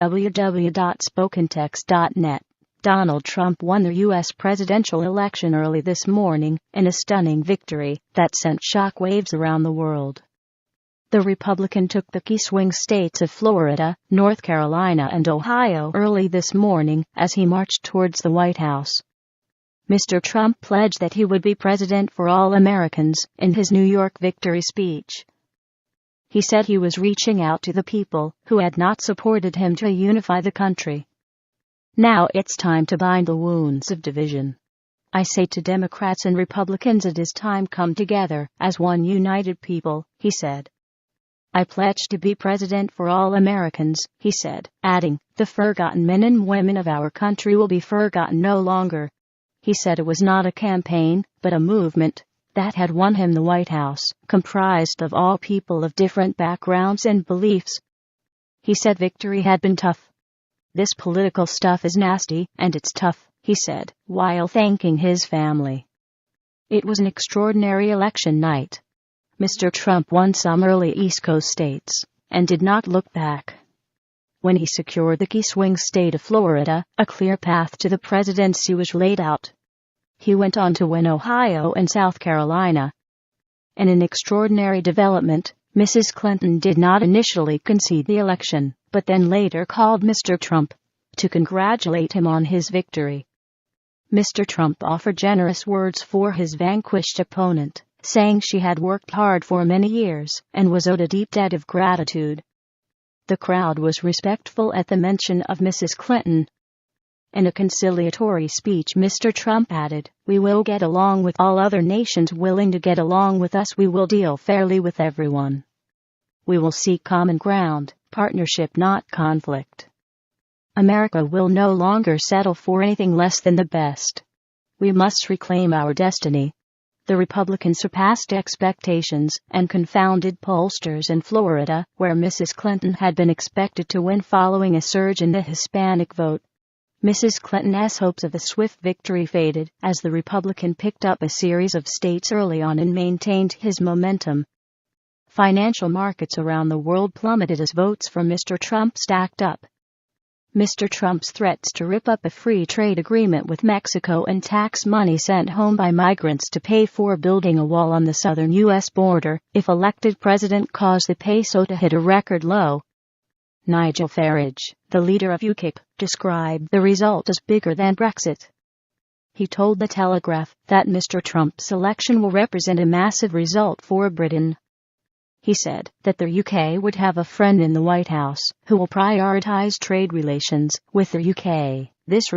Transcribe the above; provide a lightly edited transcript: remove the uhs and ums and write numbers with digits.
www.spokentext.net. Donald Trump won the U.S. presidential election early this morning in a stunning victory that sent shockwaves around the world. The Republican took the key swing states of Florida, North Carolina, and Ohio early this morning as he marched towards the White House. Mr. Trump pledged that he would be president for all Americans in his New York victory speech. He said he was reaching out to the people who had not supported him to unify the country. Now it's time to bind the wounds of division. I say to Democrats and Republicans, it is time come together as one united people, he said. I pledge to be president for all Americans, he said, adding, the forgotten men and women of our country will be forgotten no longer. He said it was not a campaign, but a movement that had won him the White House, comprised of all people of different backgrounds and beliefs. He said victory had been tough. This political stuff is nasty, and it's tough, he said, while thanking his family. It was an extraordinary election night. Mr. Trump won some early East Coast states, and did not look back. When he secured the key swing state of Florida, a clear path to the presidency was laid out. He went on to win Ohio and South Carolina. In an extraordinary development, Mrs. Clinton did not initially concede the election, but then later called Mr. Trump to congratulate him on his victory. Mr. Trump offered generous words for his vanquished opponent, saying she had worked hard for many years and was owed a deep debt of gratitude. The crowd was respectful at the mention of Mrs. Clinton. In a conciliatory speech, Mr. Trump added, "We will get along with all other nations willing to get along with us. We will deal fairly with everyone. We will seek common ground, partnership, not conflict. America will no longer settle for anything less than the best. We must reclaim our destiny." The Republicans surpassed expectations and confounded pollsters in Florida, where Mrs. Clinton had been expected to win following a surge in the Hispanic vote. Mrs. Clinton's hopes of a swift victory faded as the Republican picked up a series of states early on and maintained his momentum. Financial markets around the world plummeted as votes for Mr. Trump stacked up. Mr. Trump's threats to rip up a free trade agreement with Mexico and tax money sent home by migrants to pay for building a wall on the southern U.S. border, if elected president, caused the peso to hit a record low. Nigel Farage, the leader of UKIP, described the result as bigger than Brexit. He told The Telegraph that Mr. Trump's election will represent a massive result for Britain. He said that the UK would have a friend in the White House who will prioritize trade relations with the UK. This